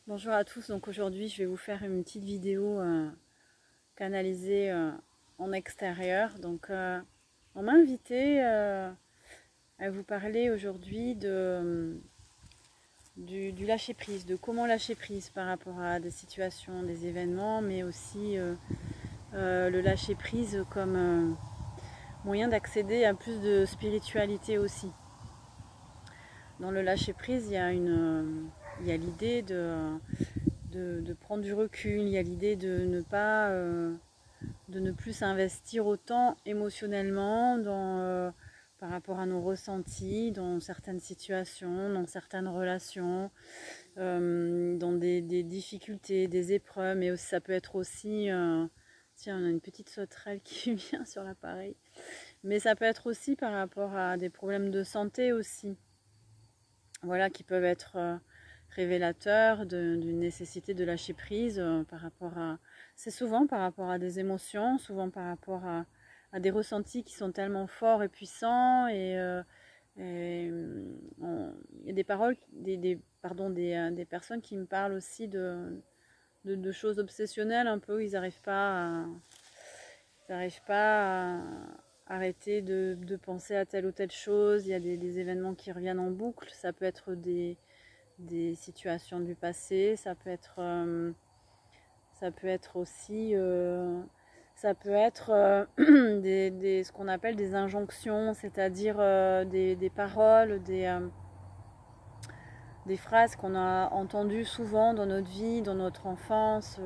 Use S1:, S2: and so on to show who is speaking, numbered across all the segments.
S1: Bonjour à tous, donc aujourd'hui je vais vous faire une petite vidéo canalisée en extérieur. On m'a invité à vous parler aujourd'hui du lâcher prise, de comment lâcher prise par rapport à des situations, des événements, mais aussi le lâcher prise comme moyen d'accéder à plus de spiritualité aussi. Dans le lâcher prise, il y a l'idée de prendre du recul, il y a l'idée de ne plus s'investir autant émotionnellement par rapport à nos ressentis, dans certaines situations, dans certaines relations, dans des difficultés, des épreuves, mais aussi, ça peut être aussi, tiens, on a une petite sauterelle qui vient sur l'appareil, mais ça peut être aussi par rapport à des problèmes de santé aussi, voilà, qui peuvent être révélateur d'une nécessité de lâcher prise par rapport à... C'est souvent par rapport à des émotions, souvent par rapport à des ressentis qui sont tellement forts et puissants il y a des paroles, des personnes qui me parlent aussi de choses obsessionnelles un peu, ils n'arrivent pas à arrêter de penser à telle ou telle chose, il y a des événements qui reviennent en boucle, ça peut être des situations du passé, ça peut être aussi ça peut être ce qu'on appelle des injonctions, c'est-à-dire des paroles, des phrases qu'on a entendues souvent dans notre vie, dans notre enfance,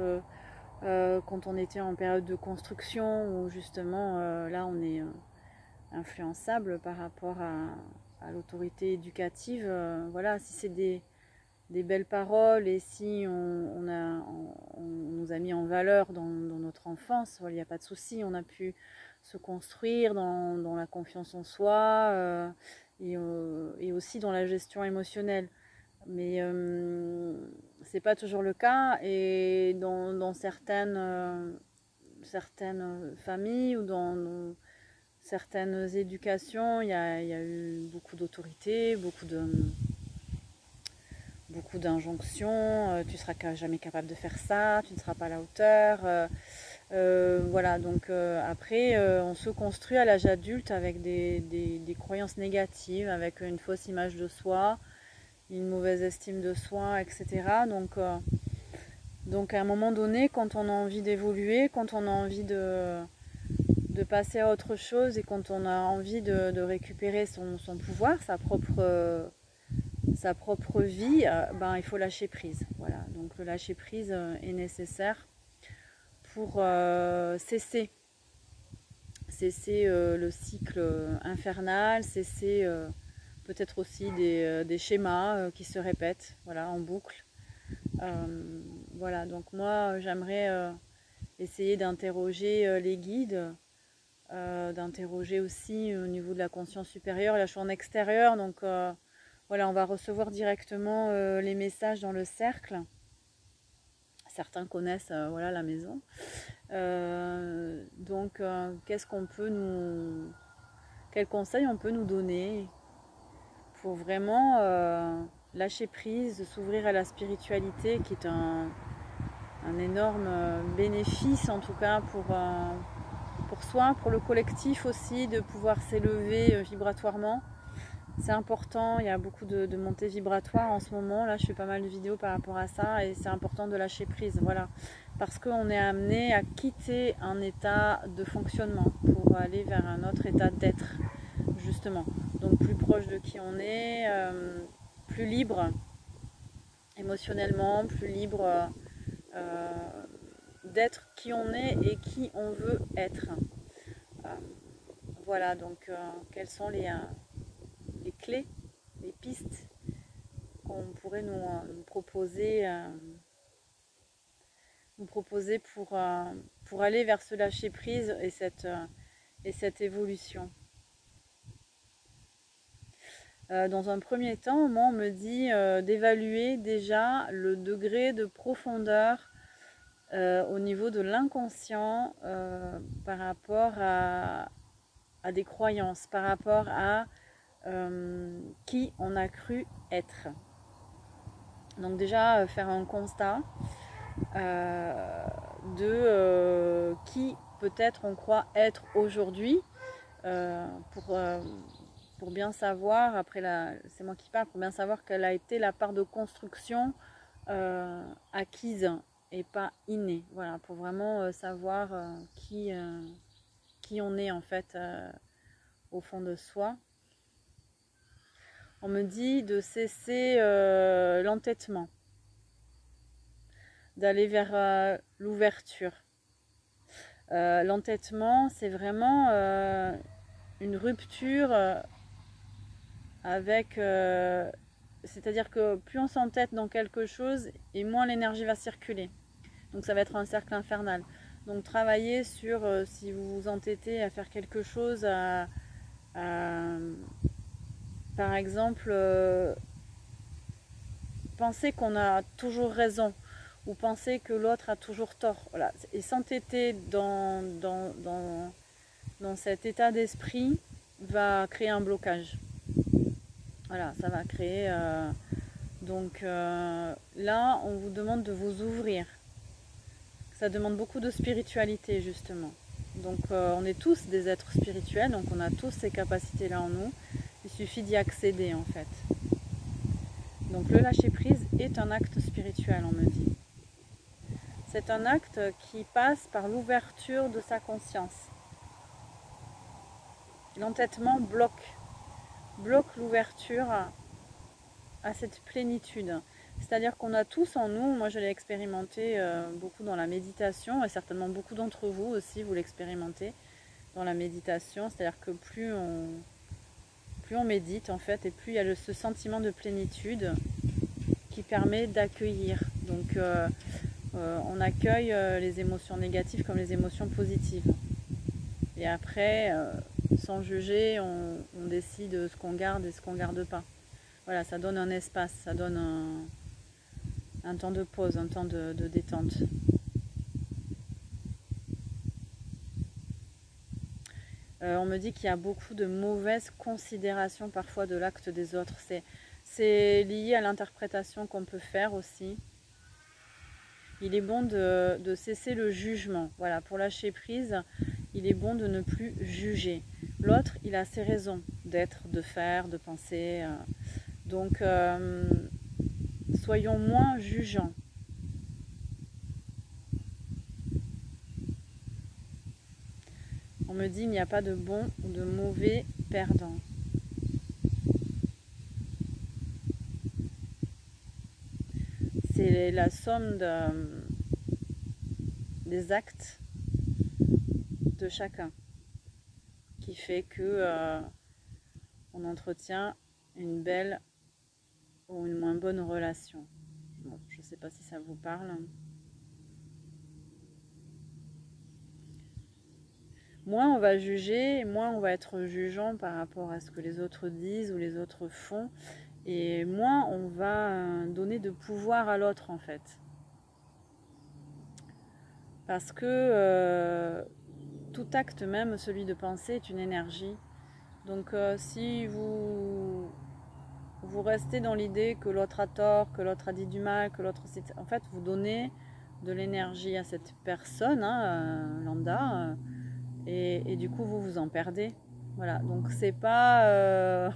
S1: quand on était en période de construction, où justement là on est influençable par rapport à l'autorité éducative. Voilà, si c'est des belles paroles et si on nous a mis en valeur dans notre enfance, il n'y a pas de souci, on a pu se construire dans la confiance en soi et aussi dans la gestion émotionnelle. Mais c'est pas toujours le cas et dans certaines familles ou dans certaines éducations, il y a eu beaucoup d'autorité, beaucoup d'injonctions, tu seras jamais capable de faire ça, tu ne seras pas à la hauteur. Voilà, donc après, on se construit à l'âge adulte avec des croyances négatives, avec une fausse image de soi, une mauvaise estime de soi, etc. Donc à un moment donné, quand on a envie d'évoluer, quand on a envie de passer à autre chose et quand on a envie de récupérer son pouvoir, sa propre vie, il faut lâcher prise. Voilà. Donc le lâcher prise est nécessaire pour cesser le cycle infernal, cesser peut-être aussi des schémas qui se répètent, voilà, en boucle. Voilà, donc moi j'aimerais essayer d'interroger les guides, d'interroger aussi au niveau de la conscience supérieure. Là je suis en extérieur, donc voilà, on va recevoir directement les messages dans le cercle. Certains connaissent voilà, la maison. Qu'est-ce qu'on peut quels conseils on peut nous donner pour vraiment lâcher prise, s'ouvrir à la spiritualité, qui est un énorme bénéfice, en tout cas pour soi, pour le collectif aussi, de pouvoir s'élever vibratoirement. C'est important, il y a beaucoup de montées vibratoires en ce moment. Là, je fais pas mal de vidéos par rapport à ça et c'est important de lâcher prise. Voilà. Parce qu'on est amené à quitter un état de fonctionnement pour aller vers un autre état d'être, justement. Donc, plus proche de qui on est, plus libre émotionnellement, plus libre d'être qui on est et qui on veut être. Voilà, donc, quelles sont les clés, les pistes qu'on pourrait nous proposer pour aller vers ce lâcher prise et cette évolution. Dans un premier temps, moi on me dit d'évaluer déjà le degré de profondeur au niveau de l'inconscient par rapport à des croyances, par rapport à qui on a cru être. Donc déjà, faire un constat de qui peut-être on croit être aujourd'hui, pour bien savoir, après c'est moi qui parle, pour bien savoir quelle a été la part de construction acquise et pas innée. Voilà, pour vraiment savoir qui on est en fait au fond de soi. On me dit de cesser l'entêtement, d'aller vers l'ouverture. L'entêtement, c'est vraiment une rupture avec... c'est-à-dire que plus on s'entête dans quelque chose, et moins l'énergie va circuler. Donc ça va être un cercle infernal. Donc travaillez sur, si vous vous entêtez à faire quelque chose, par exemple, penser qu'on a toujours raison, ou penser que l'autre a toujours tort. Voilà. Et s'entêter dans cet état d'esprit va créer un blocage. Voilà, ça va créer... donc là, on vous demande de vous ouvrir. Ça demande beaucoup de spiritualité, justement. Donc on est tous des êtres spirituels, donc on a tous ces capacités-là en nous. Il suffit d'y accéder, en fait. Donc le lâcher-prise est un acte spirituel, on me dit. C'est un acte qui passe par l'ouverture de sa conscience. L'entêtement bloque l'ouverture à cette plénitude. C'est-à-dire qu'on a tous en nous, moi je l'ai expérimenté beaucoup dans la méditation, et certainement beaucoup d'entre vous aussi, vous l'expérimentez dans la méditation. C'est-à-dire que plus on médite en fait, et plus il y a ce sentiment de plénitude qui permet d'accueillir. Donc on accueille les émotions négatives comme les émotions positives. Et après, sans juger, on décide ce qu'on garde et ce qu'on ne garde pas. Voilà, ça donne un espace, ça donne un temps de pause, un temps de détente. On me dit qu'il y a beaucoup de mauvaises considérations parfois de l'acte des autres. C'est lié à l'interprétation qu'on peut faire aussi. Il est bon de cesser le jugement. Voilà, pour lâcher prise, il est bon de ne plus juger. L'autre, il a ses raisons d'être, de faire, de penser. Donc, soyons moins jugeants. On me dit qu'il n'y a pas de bon ou de mauvais perdant. C'est la somme des actes de chacun qui fait que on entretient une belle ou une moins bonne relation. Bon, je ne sais pas si ça vous parle. Moins on va juger, moins on va être jugeant par rapport à ce que les autres disent ou les autres font, et moins on va donner de pouvoir à l'autre en fait. Parce que tout acte, même celui de penser, est une énergie. Donc si vous restez dans l'idée que l'autre a tort, que l'autre a dit du mal, que l'autre... En fait, vous donnez de l'énergie à cette personne, lambda, et du coup, vous en perdez. Voilà, donc c'est pas...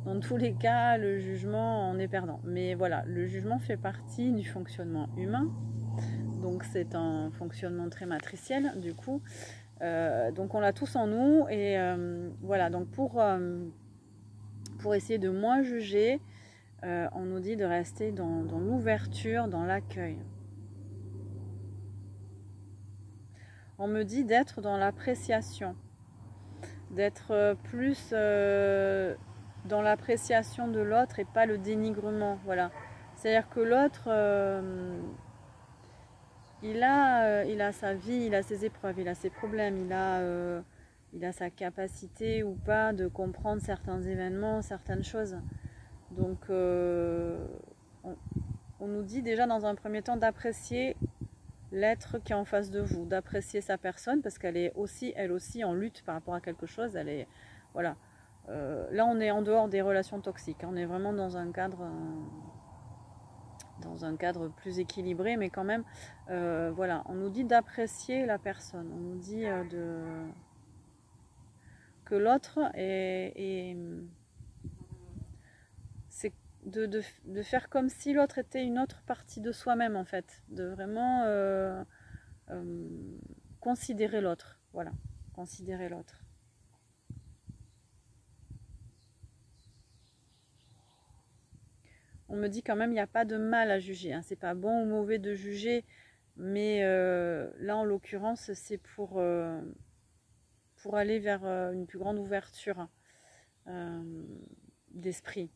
S1: dans tous les cas, le jugement, on est perdant. Mais voilà, le jugement fait partie du fonctionnement humain. Donc c'est un fonctionnement très matriciel, du coup. Donc on l'a tous en nous. Et voilà, donc pour essayer de moins juger, on nous dit de rester dans l'ouverture, dans l'accueil. On me dit d'être dans l'appréciation, d'être plus dans l'appréciation de l'autre et pas le dénigrement. Voilà. C'est-à-dire que l'autre, il a sa vie, il a ses épreuves, il a ses problèmes, il a sa capacité ou pas de comprendre certains événements, certaines choses. Donc on nous dit déjà dans un premier temps d'apprécier l'être qui est en face de vous, d'apprécier sa personne parce qu'elle est aussi, elle aussi en lutte par rapport à quelque chose. Elle est, voilà. Là on est en dehors des relations toxiques, on est vraiment dans un cadre dans un cadre plus équilibré, mais quand même, voilà, on nous dit d'apprécier la personne, on nous dit que l'autre c'est de faire comme si l'autre était une autre partie de soi-même en fait, de vraiment considérer l'autre, voilà, considérer l'autre. On me dit quand même il n'y a pas de mal à juger, hein. C'est pas bon ou mauvais de juger, mais là en l'occurrence c'est pour aller vers une plus grande ouverture d'esprit.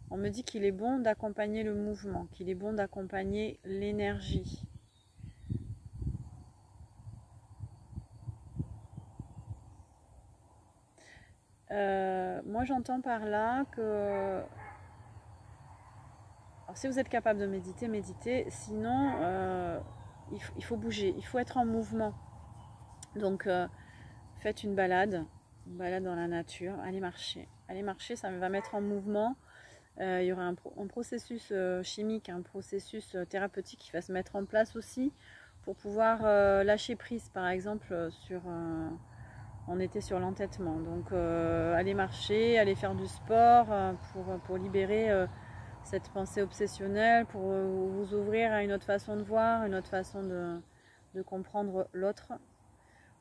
S1: On me dit qu'il est bon d'accompagner le mouvement, qu'il est bon d'accompagner l'énergie. Moi j'entends par là que... Alors, si vous êtes capable de méditer, méditez. Sinon, il faut bouger, il faut être en mouvement. Donc, faites une balade dans la nature, allez marcher. Allez marcher, ça va mettre en mouvement. Il y aura un processus chimique, un processus thérapeutique qui va se mettre en place aussi pour pouvoir lâcher prise, par exemple, on était sur l'entêtement. Donc, allez marcher, allez faire du sport pour libérer cette pensée obsessionnelle, pour vous ouvrir à une autre façon de voir, une autre façon de comprendre l'autre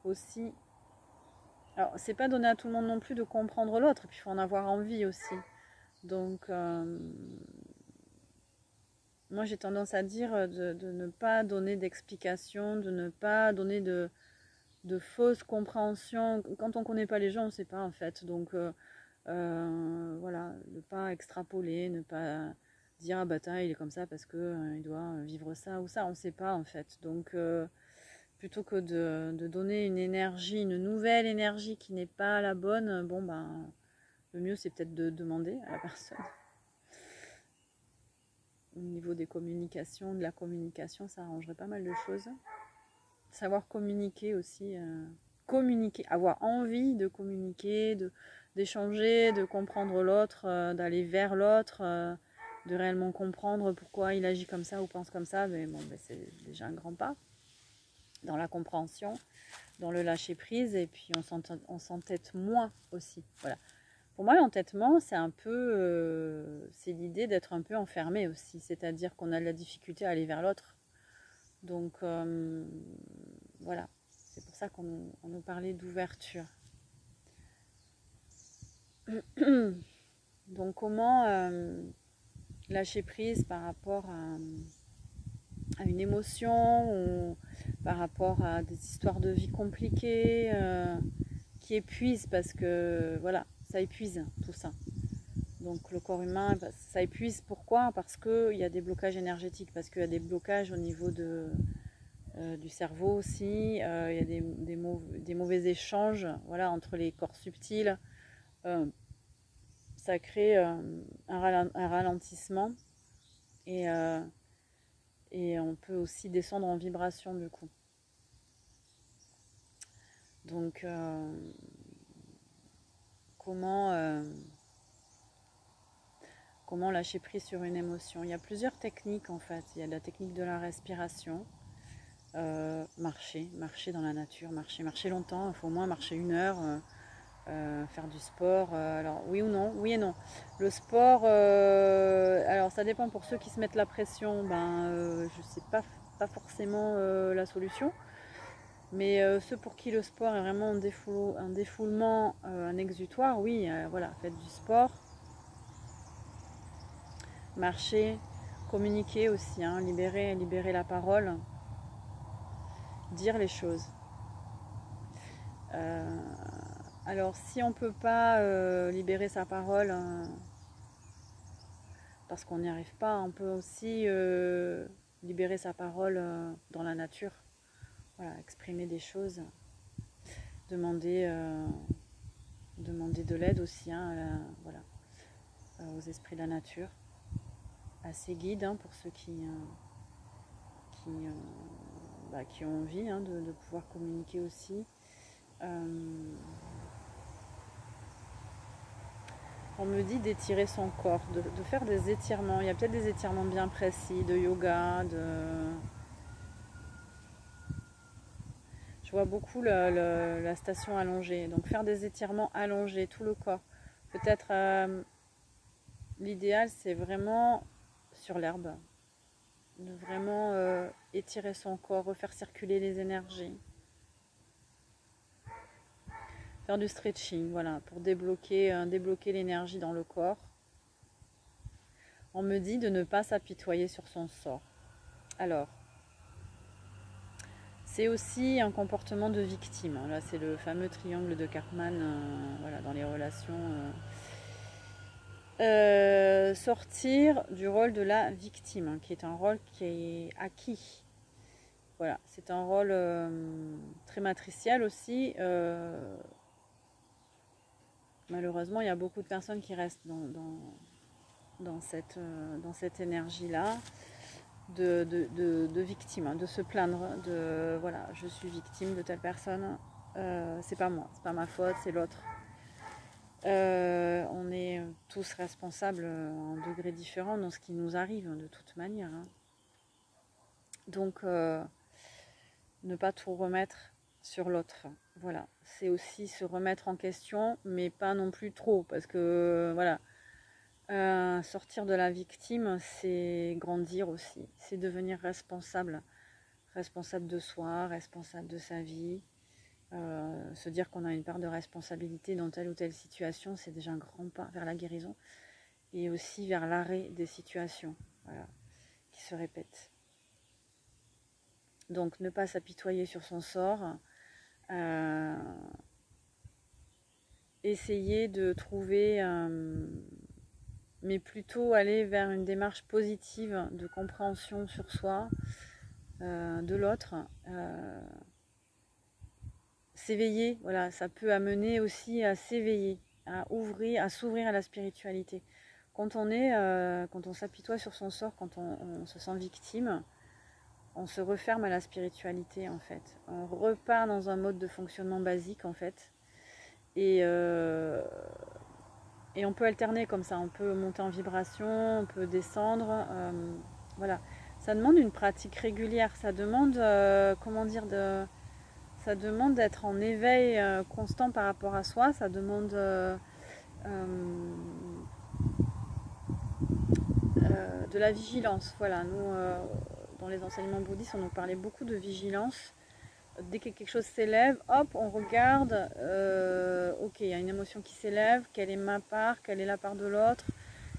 S1: aussi. Alors, c'est pas donné à tout le monde non plus de comprendre l'autre, puis il faut en avoir envie aussi. Donc, moi j'ai tendance à dire de ne pas donner d'explications, de ne pas donner de fausses compréhensions. Quand on ne connaît pas les gens, on ne sait pas en fait. Donc, voilà, ne pas extrapoler, ne pas dire ah bah tiens il est comme ça parce que il doit vivre ça ou ça, on ne sait pas en fait. Donc plutôt que de donner une énergie, une nouvelle énergie qui n'est pas la bonne, bon ben le mieux c'est peut-être de demander à la personne. Au niveau des communications, de la communication, ça arrangerait pas mal de choses. Savoir communiquer aussi, communiquer, avoir envie de communiquer, d'échanger, de comprendre l'autre, d'aller vers l'autre, de réellement comprendre pourquoi il agit comme ça ou pense comme ça. Mais bon, ben c'est déjà un grand pas dans la compréhension, dans le lâcher prise, et puis on s'entête moins aussi. Voilà. Pour moi, l'entêtement, c'est un peu, c'est l'idée d'être un peu enfermé aussi, c'est-à-dire qu'on a de la difficulté à aller vers l'autre. Donc voilà, c'est pour ça qu'on nous parlait d'ouverture. Donc comment lâcher prise par rapport à une émotion ou par rapport à des histoires de vie compliquées qui épuisent, parce que voilà, ça épuise tout ça. Donc le corps humain, ça épuise. Pourquoi? Parce qu'il y a des blocages énergétiques, parce qu'il y a des blocages au niveau du cerveau aussi. Il y a des mauvais échanges, voilà, entre les corps subtils. Ça crée un ralentissement et on peut aussi descendre en vibration du coup. Donc comment lâcher prise sur une émotion? Il y a plusieurs techniques en fait. Il y a la technique de la respiration, marcher dans la nature, marcher longtemps, il faut au moins marcher 1 heure, faire du sport. Alors oui ou non, oui et non. Le sport, alors ça dépend. Pour ceux qui se mettent la pression, je sais pas forcément la solution. Mais ceux pour qui le sport est vraiment un défoulement, un exutoire, oui, voilà, faites du sport. Marcher, communiquer aussi, hein, libérer la parole, dire les choses. Alors si on ne peut pas libérer sa parole, parce qu'on n'y arrive pas, on peut aussi libérer sa parole dans la nature. Voilà, exprimer des choses, demander de l'aide aussi, hein, voilà, aux esprits de la nature, à ses guides, hein, pour ceux qui ont envie, hein, de pouvoir communiquer aussi. On me dit d'étirer son corps, de faire des étirements. Il y a peut-être des étirements bien précis, de yoga, Je vois beaucoup la station allongée. Donc faire des étirements allongés, tout le corps. Peut-être l'idéal, c'est vraiment sur l'herbe. De vraiment étirer son corps, refaire circuler les énergies. Faire du stretching, voilà, pour débloquer l'énergie dans le corps. On me dit de ne pas s'apitoyer sur son sort. Alors, c'est aussi un comportement de victime. Là, c'est le fameux triangle de Karpman, voilà, dans les relations. Sortir du rôle de la victime, hein, qui est un rôle qui est acquis. Voilà, c'est un rôle très matriciel aussi. Malheureusement, il y a beaucoup de personnes qui restent dans cette énergie-là de victime, hein, de se plaindre, de voilà, je suis victime de telle personne, c'est pas moi, c'est pas ma faute, c'est l'autre. On est tous responsables en degrés différents dans ce qui nous arrive, hein, de toute manière. Hein. Donc, ne pas tout remettre sur l'autre. Voilà, c'est aussi se remettre en question, mais pas non plus trop, parce que voilà, sortir de la victime, c'est grandir aussi, c'est devenir responsable de soi, responsable de sa vie. Se dire qu'on a une part de responsabilité dans telle ou telle situation, c'est déjà un grand pas vers la guérison et aussi vers l'arrêt des situations, voilà, qui se répètent. Donc ne pas s'apitoyer sur son sort, essayer de trouver, mais plutôt aller vers une démarche positive de compréhension sur soi, de l'autre. S'éveiller, voilà, ça peut amener aussi à s'éveiller, à s'ouvrir à la spiritualité. Quand on s'apitoie sur son sort, quand on se sent victime, on se referme à la spiritualité en fait. On repart dans un mode de fonctionnement basique en fait. Et on peut alterner comme ça, on peut monter en vibration, on peut descendre. Voilà. Ça demande une pratique régulière, ça demande, ça demande d'être en éveil constant par rapport à soi, ça demande de la vigilance. Voilà, nous, dans les enseignements bouddhistes, on nous parlait beaucoup de vigilance. Dès que quelque chose s'élève, hop, on regarde, ok, il y a une émotion qui s'élève, quelle est ma part, quelle est la part de l'autre,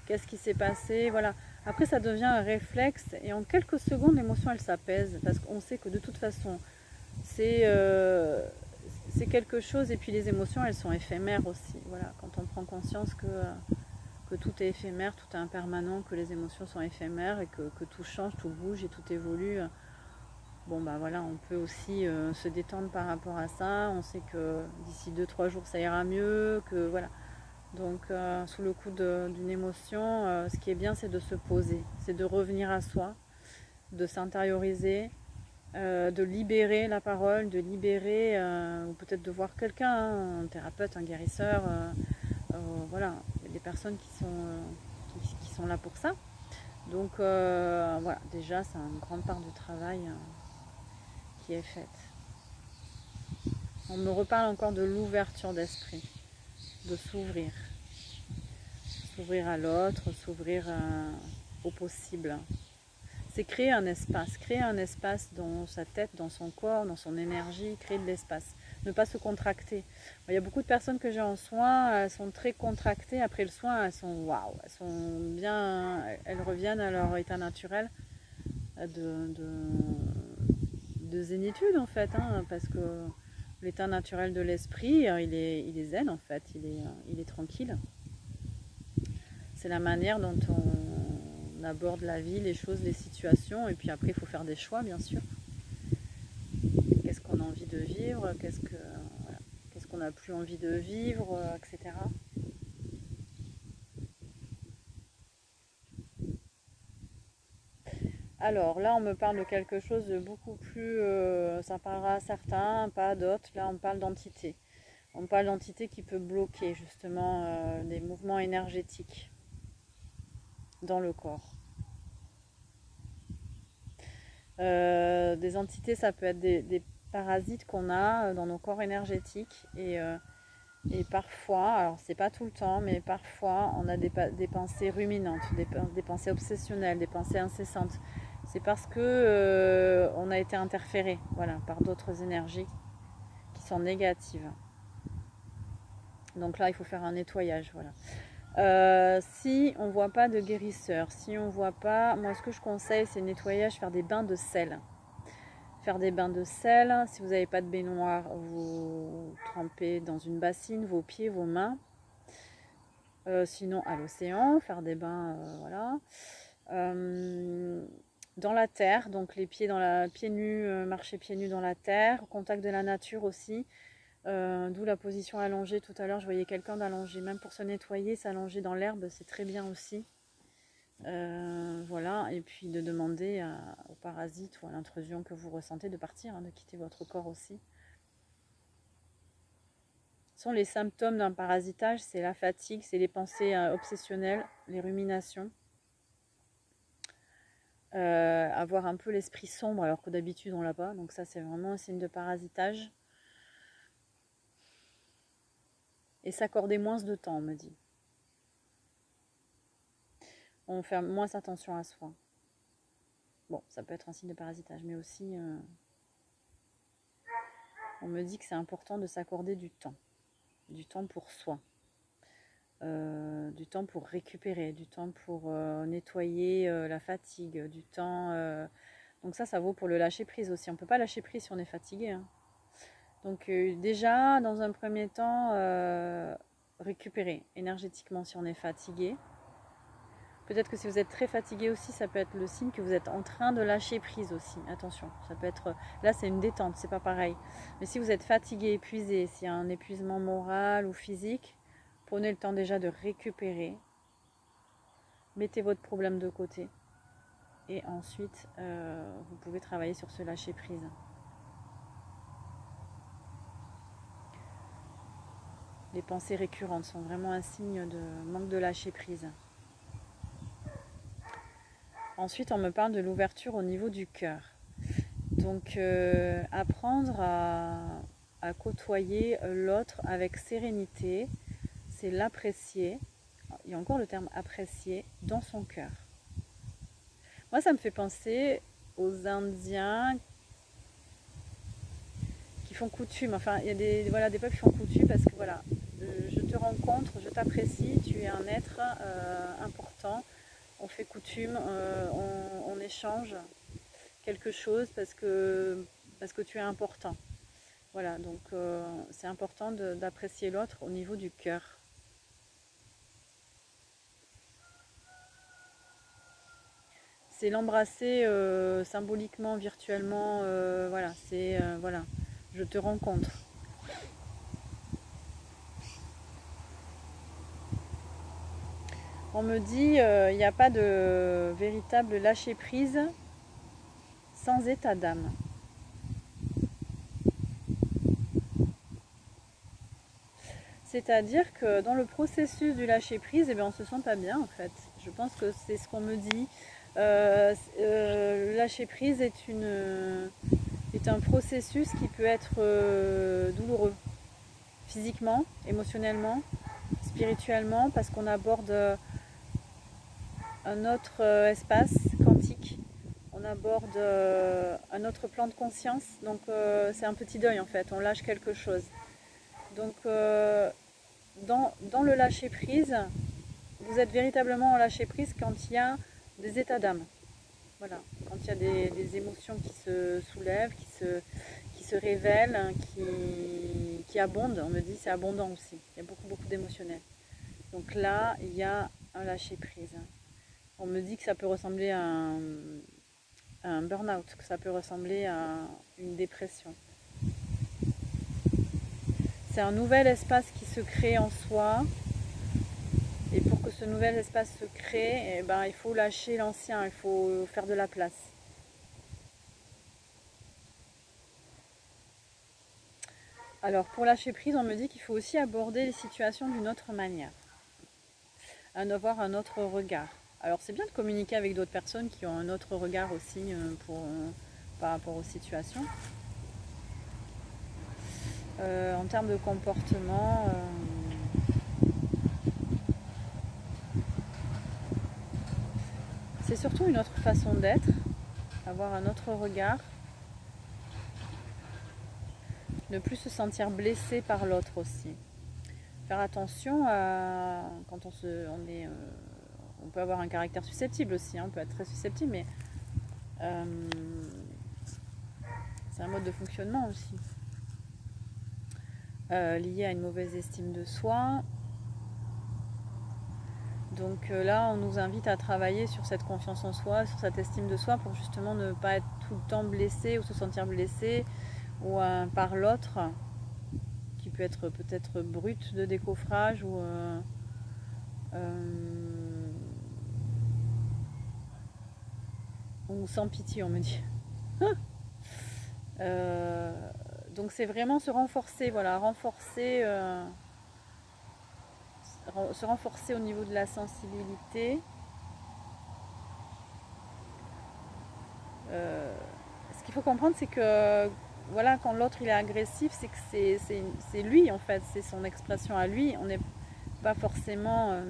S1: qu'est-ce qui s'est passé, voilà. Après, ça devient un réflexe et en quelques secondes, l'émotion, elle s'apaise parce qu'on sait que de toute façon, c'est quelque chose et puis les émotions, elles sont éphémères aussi. Voilà, quand on prend conscience que tout est éphémère, tout est impermanent, que les émotions sont éphémères et que tout change, tout bouge et tout évolue. Bon bah voilà, on peut aussi se détendre par rapport à ça. On sait que d'ici 2-3 jours ça ira mieux, que voilà. Donc sous le coup d'une émotion, ce qui est bien c'est de se poser, c'est de revenir à soi, de s'intérioriser, de libérer la parole, de libérer, ou peut-être de voir quelqu'un, hein, un thérapeute, un guérisseur, voilà, il y a des personnes qui sont là pour ça. Donc voilà, déjà c'est une grande part du travail qui est faite. On me reparle encore de l'ouverture d'esprit, de s'ouvrir à l'autre, s'ouvrir au possible. C'est créer un espace dans sa tête, dans son corps, dans son énergie, créer de l'espace, ne pas se contracter. Il y a beaucoup de personnes que j'ai en soins, elles sont très contractées, après le soin, elles sont waouh, elles sont bien, elles reviennent à leur état naturel de zénitude en fait, hein, parce que l'état naturel de l'esprit, il est zen en fait, il est tranquille. C'est la manière dont on aborde la vie, les choses, les situations, et puis après il faut faire des choix bien sûr. Qu'est-ce qu'on a envie de vivre, qu'est-ce qu'on n'a plus envie de vivre, etc. Alors là, on me parle de quelque chose de beaucoup plus, ça parlera à certains, pas à d'autres. Là, on parle d'entité. On parle d'entité qui peut bloquer justement des mouvements énergétiques dans le corps. Des entités, ça peut être des parasites qu'on a dans nos corps énergétiques et parfois, alors c'est pas tout le temps, mais parfois on a des pensées ruminantes, des pensées obsessionnelles, des pensées incessantes. C'est parce que on a été interféré, voilà, par d'autres énergies qui sont négatives. Donc là, il faut faire un nettoyage, voilà. Si on voit pas de guérisseur, si on voit pas, moi ce que je conseille, c'est nettoyage, faire des bains de sel. Faire des bains de sel. Si vous n'avez pas de baignoire, vous trempez dans une bassine vos pieds, vos mains. Sinon à l'océan, faire des bains, voilà. Dans la terre, donc les pieds pieds nus, marcher pieds nus dans la terre, au contact de la nature aussi. D'où la position allongée tout à l'heure. Je voyais quelqu'un d'allongé, même pour se nettoyer, s'allonger dans l'herbe, c'est très bien aussi. Voilà, et puis de demander aux parasites ou à l'intrusion que vous ressentez de partir, hein, de quitter votre corps aussi. Ce sont les symptômes d'un parasitage, c'est la fatigue, c'est les pensées obsessionnelles, les ruminations. Avoir un peu l'esprit sombre alors que d'habitude on l'a pas, donc ça c'est vraiment un signe de parasitage. Et s'accorder moins de temps, on me dit. On fait moins attention à soi. Bon, ça peut être un signe de parasitage, mais aussi, on me dit que c'est important de s'accorder du temps pour soi, du temps pour récupérer, du temps pour nettoyer la fatigue, du temps... Donc ça vaut pour le lâcher prise aussi. On ne peut pas lâcher prise si on est fatigué, hein. Donc déjà, dans un premier temps, récupérer énergétiquement si on est fatigué. Peut-être que si vous êtes très fatigué aussi, ça peut être le signe que vous êtes en train de lâcher prise aussi. Attention, ça peut être... Là, c'est une détente, c'est pas pareil. Mais si vous êtes fatigué, épuisé, s'il y a un épuisement moral ou physique, prenez le temps déjà de récupérer. Mettez votre problème de côté. Et ensuite, vous pouvez travailler sur ce lâcher prise. Les pensées récurrentes sont vraiment un signe de manque de lâcher prise. Ensuite, on me parle de l'ouverture au niveau du cœur. Donc, apprendre à côtoyer l'autre avec sérénité, c'est l'apprécier. Il y a encore le terme apprécier dans son cœur. Moi, ça me fait penser aux Indiens qui font coutume. Enfin, il y a des peuples qui font coutume parce que voilà, je te rencontre, je t'apprécie, tu es un être important. On fait coutume, on échange quelque chose parce que tu es important. Voilà, donc c'est important d'apprécier l'autre au niveau du cœur. C'est l'embrasser symboliquement, virtuellement, voilà, c'est voilà, je te rencontre. On me dit il n'y a pas de véritable lâcher prise sans état d'âme. C'est-à-dire que dans le processus du lâcher prise, eh bien, on ne se sent pas bien en fait. Je pense que c'est ce qu'on me dit. Le lâcher prise est un processus qui peut être douloureux, physiquement, émotionnellement, spirituellement, parce qu'on aborde un autre espace quantique, on aborde un autre plan de conscience, donc c'est un petit deuil en fait, on lâche quelque chose. Donc dans le lâcher prise, vous êtes véritablement en lâcher prise quand il y a des états d'âme. Voilà, quand il y a des émotions qui se soulèvent, qui se révèlent, hein, qui abondent. On me dit c'est abondant aussi. Il y a beaucoup d'émotionnel. Donc là, il y a un lâcher prise. On me dit que ça peut ressembler à un burn-out, que ça peut ressembler à une dépression. C'est un nouvel espace qui se crée en soi. Et pour que ce nouvel espace se crée, eh ben, il faut lâcher l'ancien, il faut faire de la place. Alors pour lâcher prise, on me dit qu'il faut aussi aborder les situations d'une autre manière, avoir un autre regard. Alors c'est bien de communiquer avec d'autres personnes qui ont un autre regard aussi par rapport aux situations. En termes de comportement, c'est surtout une autre façon d'être, avoir un autre regard, ne plus se sentir blessé par l'autre aussi. Faire attention à quand on peut avoir un caractère susceptible aussi, hein, on peut être très susceptible, mais c'est un mode de fonctionnement aussi. Lié à une mauvaise estime de soi. Donc là, on nous invite à travailler sur cette confiance en soi, sur cette estime de soi, pour justement ne pas être tout le temps blessé ou se sentir blessé ou par l'autre, qui peut être peut-être brut de décoffrage ou sans pitié, on me dit. Donc c'est vraiment se renforcer, voilà, se renforcer au niveau de la sensibilité. Ce qu'il faut comprendre, c'est que voilà, quand l'autre il est agressif, c'est que c'est lui en fait, c'est son expression à lui. On n'est pas forcément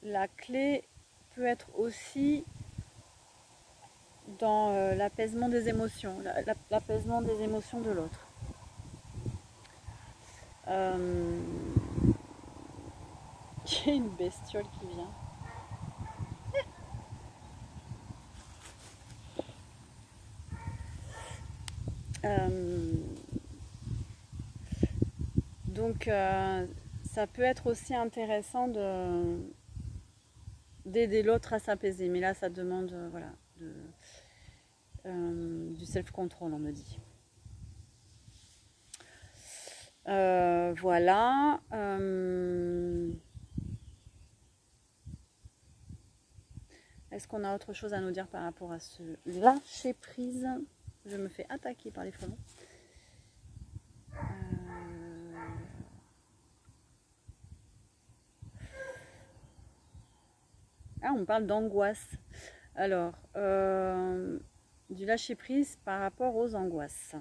S1: la clé peut être aussi dans l'apaisement des émotions, l'apaisement des émotions de l'autre. Il y a une bestiole qui vient. Donc ça peut être aussi intéressant d'aider l'autre à s'apaiser, mais là ça demande voilà, du self-control, on me dit. Voilà. Est-ce qu'on a autre chose à nous dire par rapport à ce lâcher prise? Je me fais attaquer par les frelons. Ah, on parle d'angoisse. Alors, du lâcher prise par rapport aux angoisses.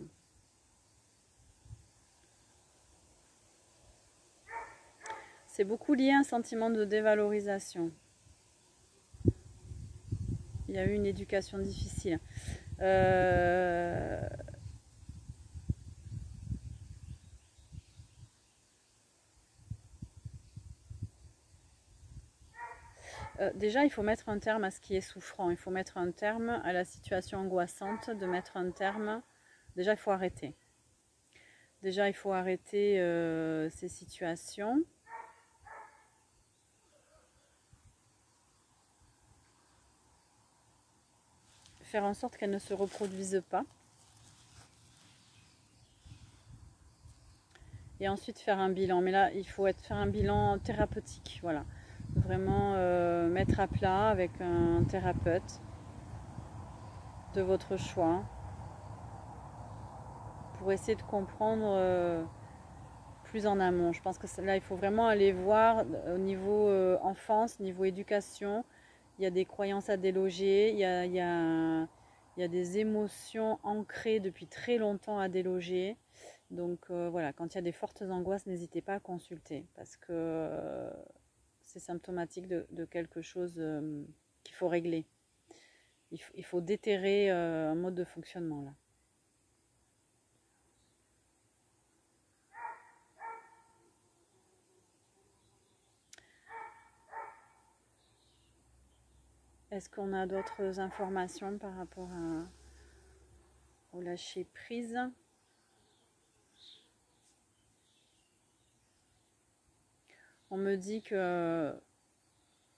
S1: C'est beaucoup lié à un sentiment de dévalorisation. Il y a eu une éducation difficile. Déjà, il faut mettre un terme à ce qui est souffrant. Il faut mettre un terme à la situation angoissante, de mettre un terme. Déjà, il faut arrêter. Déjà, il faut arrêter ces situations. Faire en sorte qu'elles ne se reproduisent pas. Et ensuite faire un bilan. Mais là, il faut faire un bilan thérapeutique. Voilà. Vraiment mettre à plat avec un thérapeute de votre choix pour essayer de comprendre plus en amont. Je pense que là, il faut vraiment aller voir au niveau enfance, niveau éducation. Il y a des croyances à déloger, il y a des émotions ancrées depuis très longtemps à déloger. Donc voilà, quand il y a des fortes angoisses, n'hésitez pas à consulter parce que c'est symptomatique de quelque chose qu'il faut régler. Il faut déterrer un mode de fonctionnement là. Est-ce qu'on a d'autres informations par rapport au lâcher prise? On me dit que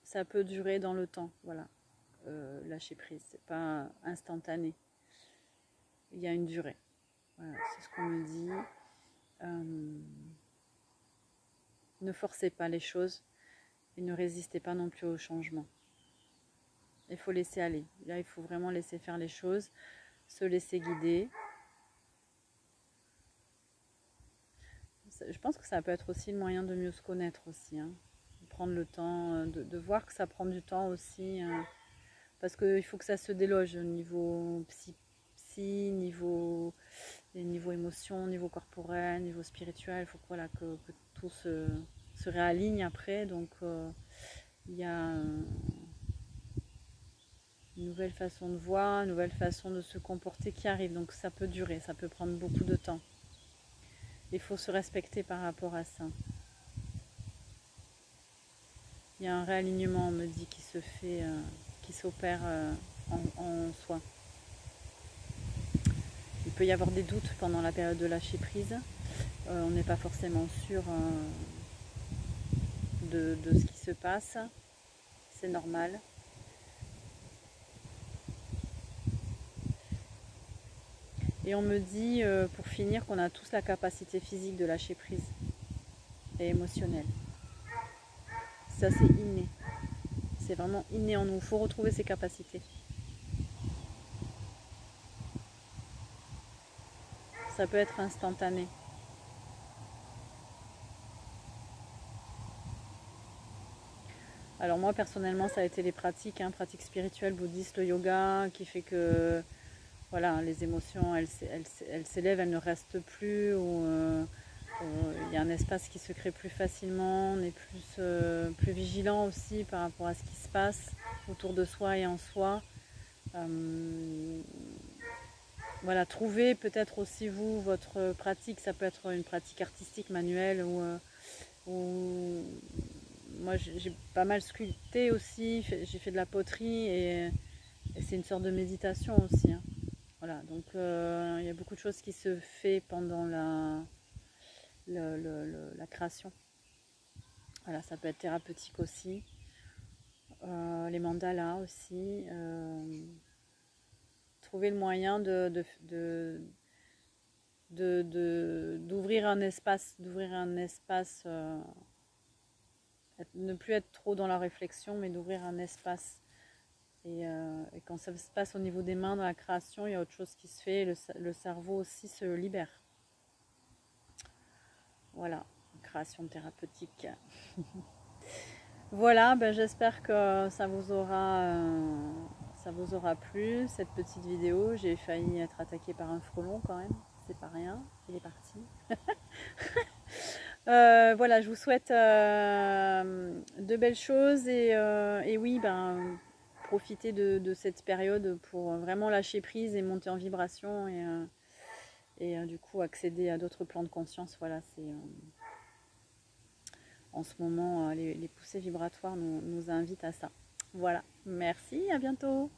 S1: ça peut durer dans le temps, voilà. Lâcher prise, c'est pas instantané. Il y a une durée. Voilà, c'est ce qu'on me dit. Ne forcez pas les choses et ne résistez pas non plus au changement. il faut laisser aller. Là, il faut vraiment laisser faire les choses, se laisser guider. Je pense que ça peut être aussi le moyen de mieux se connaître aussi, hein. Prendre le temps, de voir que ça prend du temps aussi, parce qu'il faut que ça se déloge au niveau niveau émotion, niveau corporel, niveau spirituel. Il faut que, voilà, que tout se réaligne après. Donc il y a une nouvelle façon de voir, une nouvelle façon de se comporter qui arrive. Donc ça peut durer, ça peut prendre beaucoup de temps. Il faut se respecter par rapport à ça. Il y a un réalignement, on me dit, qui se fait, qui s'opère en soi. Il peut y avoir des doutes pendant la période de lâcher prise. On n'est pas forcément sûr de ce qui se passe. C'est normal. Et on me dit, pour finir, qu'on a tous la capacité physique de lâcher prise et émotionnelle. Ça, c'est inné. C'est vraiment inné en nous. Il faut retrouver ces capacités. Ça peut être instantané. Alors moi, personnellement, ça a été les pratiques, hein, pratiques spirituelles, bouddhistes, le yoga, qui fait que voilà, les émotions, elles s'élèvent, elles ne restent plus, ou il y a un espace qui se crée plus facilement, on est plus vigilant aussi par rapport à ce qui se passe autour de soi et en soi. Voilà, trouvez peut-être aussi vous, votre pratique, ça peut être une pratique artistique, manuelle, ou moi j'ai pas mal sculpté aussi, j'ai fait de la poterie, et c'est une sorte de méditation aussi, hein. Voilà, donc il y a beaucoup de choses qui se fait pendant la création. Voilà, ça peut être thérapeutique aussi. Les mandalas aussi. Trouver le moyen d'ouvrir un espace, ne plus être trop dans la réflexion, mais d'ouvrir un espace. Et quand ça se passe au niveau des mains dans la création, il y a autre chose qui se fait, le cerveau aussi se libère. Voilà, création thérapeutique. Voilà, ben j'espère que ça vous aura plu, cette petite vidéo. J'ai failli être attaquée par un frelon quand même, c'est pas rien, il est parti. Voilà, je vous souhaite de belles choses, et oui, ben profitez de cette période pour vraiment lâcher prise et monter en vibration, et du coup accéder à d'autres plans de conscience. Voilà, c'est en ce moment les poussées vibratoires nous invitent à ça. Voilà, merci, à bientôt.